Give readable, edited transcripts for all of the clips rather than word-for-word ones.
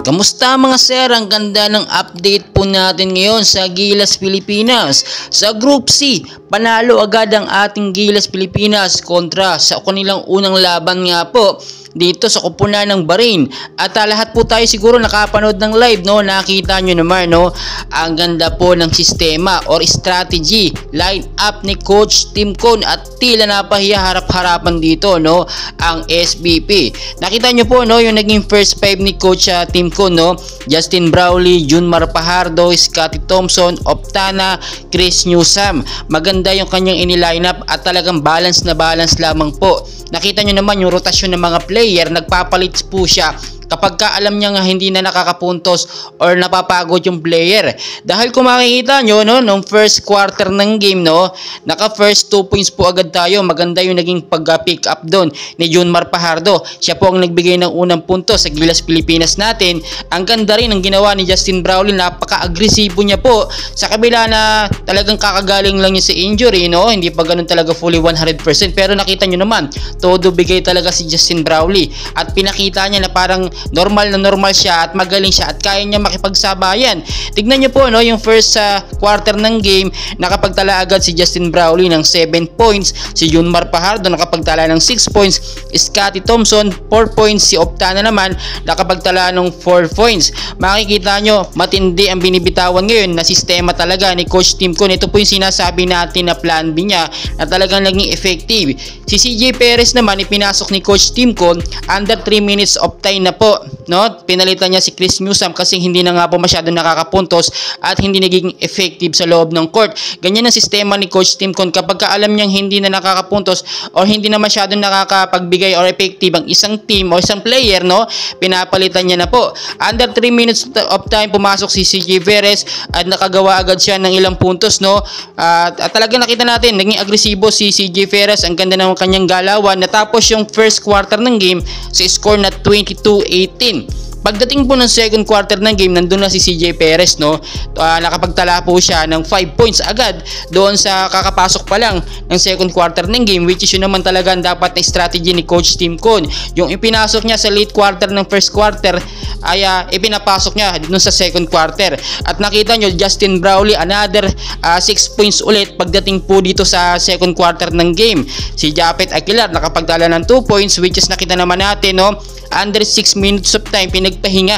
Kamusta mga sir? Ang ganda ng update po natin ngayon sa Gilas Pilipinas. Sa Group C, panalo agad ang ating Gilas Pilipinas kontra sa kanilang unang laban nga po dito sa kupunan ng Bahrain. At lahat po tayo siguro nakapanood ng live, no? Nakita nyo naman, no? Ang ganda po ng sistema or strategy, line up ni Coach Tim Cone at tila napahiya harap-harapan dito, no? Ang SBP. Nakita nyo po, no? Yung naging first five ni Coach Tim Cone, no? Justin Brownlee, Junmar Fajardo, Scotty Thompson, Optana, Chris Newsome. Maganda yung kanyang ini-line up at talagang balance na balance lamang po. Nakita nyo naman yung rotasyon ng mga player, nagpapalit po siya kapag ka alam niya nga hindi na nakakapuntos or napapagod yung player. Dahil kung makikita nyo, no, nung first quarter ng game, no, naka first 2 points po agad tayo. Maganda yung naging pag-pick up doon ni Junmar Fajardo. Siya po ang nagbigay ng unang punto sa Gilas Pilipinas natin. Ang ganda rin ang ginawa ni Justin Brownlee, napaka-agresibo niya po sa kabila na talagang kakagaling lang niya sa injury, no, hindi pa ganun talaga fully 100%, pero nakita nyo naman, todo bigay talaga si Justin Brownlee at pinakita niya na parang normal siya at magaling siya at kaya niya makipagsabayan. Tignan niyo po, no, yung first quarter ng game, nakapagtala agad si Justin Brownlee ng 7 points, si Junmar Fajardo nakapagtala ng 6 points, Scotty Thompson 4 points, si Optana naman nakapagtala ng 4 points. Makikita nyo, matindi ang binibitawan ngayon na sistema talaga ni Coach Tim Cone. Ito po yung sinasabi natin na plan B niya na talagang naging effective. Si CJ Perez naman ipinasok ni Coach Tim Cone under 3 minutes of time na po, no? Pinalitan niya si Chris Newsome kasi hindi na nga po masyado nakakapuntos at hindi naging effective sa loob ng court. Ganyan ang sistema ni Coach Tim Cone. Kapag alam niyang hindi na nakakapuntos or hindi na masyado nakakapagbigay or effective ang isang team o isang player, no, pinapalitan niya na po. Under 3 minutes of time pumasok si CJ Perez at nakagawa agad siya ng ilang puntos, no? At talagang nakita natin naging agresibo si CJ Perez. Ang ganda ng kanyang galawan. Natapos yung first quarter ng game sa score na 22-18. Pagdating po ng second quarter ng game, nandun na si CJ Perez, no? Nakapagtala po siya ng 5 points agad doon sa kakapasok pa lang ng second quarter ng game, which is yun naman talaga ang dapat na strategy ni Coach Tim Cone. Yung ipinasok niya sa late quarter ng first quarter ay ipinapasok niya doon sa second quarter. At nakita nyo, Justin Brownlee another 6 points ulit pagdating po dito sa second quarter ng game. Si Japet Aguilar nakapagtala ng 2 points, which is nakita naman natin, no, under 6 minutes of time pinagpahinga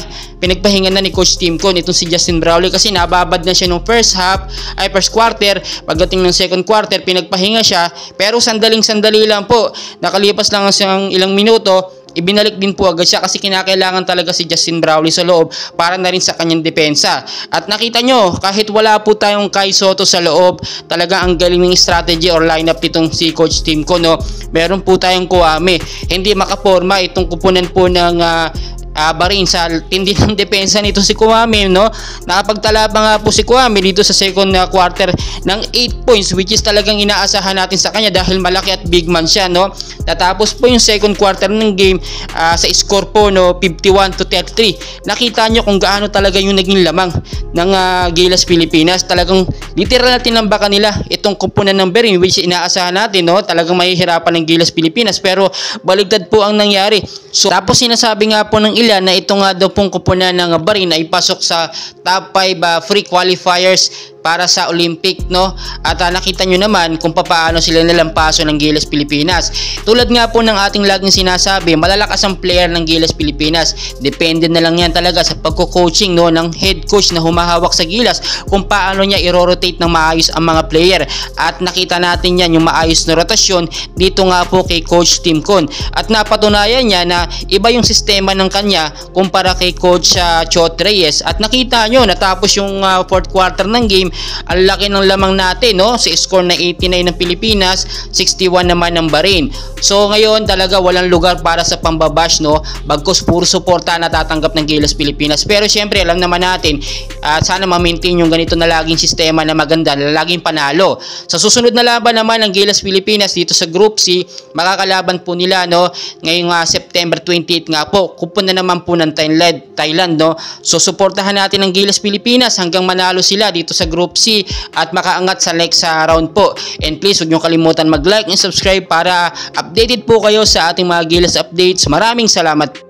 na ni Coach Tim Cone itong si Justin Brownlee kasi nababad na siya nung first quarter. Pagdating ng second quarter pinagpahinga siya, pero sandali lang po, nakalipas lang ang ilang minuto, ibinalik din po agad siya kasi kinakailangan talaga si Justin Brownlee sa loob para na rin sa kanyang depensa. At nakita nyo, kahit wala po tayong Kai Sotto sa loob, talaga ang galing ng strategy or lineup nitong si Coach Tim Cone, no? Meron po tayong Kuame, hindi makaporma itong kupunan po ng Bahrain sa tindi ng depensa nito si Kuame, no? Nakapagtala pa nga po si Kuame dito sa second quarter ng 8 points, which is talagang inaasahan natin sa kanya dahil malaki at big man siya, no? Natapos po yung second quarter ng game sa score po, no, 51-33. Nakita nyo kung gaano talaga yung naging lamang ng Gilas Pilipinas. Talagang literal na tinambakan nila itong kupunan ng Bahrain, which inaasahan natin, no? Talagang mahihirapan ng Gilas Pilipinas, pero baligtad po ang nangyari. So tapos sinasabi nga po ng ilan na ito nga daw pong kupunan ng Bahrain ay pasok sa top 5 free qualifiers para sa Olympic, no? At nakita nyo naman kung paano sila nalampaso ng Gilas Pilipinas. Tulad nga po ng ating laging sinasabi, malalakas ang player ng Gilas Pilipinas. Depende na lang yan talaga sa pagko-coaching, no, ng head coach na humahawak sa Gilas kung paano niya i-rotate ng maayos ang mga player. At nakita natin yan, yung maayos na rotasyon dito nga po kay Coach Tim Cone. At napatunayan niya na iba yung sistema ng kanya kumpara kay Coach Chot Reyes. At nakita nyo, natapos yung fourth quarter ng game, ang laki ng lamang natin, no? Sa score na 89 ng Pilipinas, 61 naman ng Bahrain. So ngayon talaga walang lugar para sa pambabash, no? Bagkus puro suporta natatanggap ng Gilas Pilipinas. Pero syempre alam naman natin, sana ma-maintain yung ganito na laging sistema na maganda, na laging panalo. Sa susunod na laban naman ng Gilas Pilipinas dito sa Group C, makakalaban po nila, no, ngayong September 28 nga po, kupunan naman po ng Thailand, no? So suportahan natin ang Gilas Pilipinas hanggang manalo sila dito sa Group C at makaangat sa next round po. And please huwag nyo kalimutan mag-like and subscribe para updated po kayo sa ating mga Gilas updates. Maraming salamat.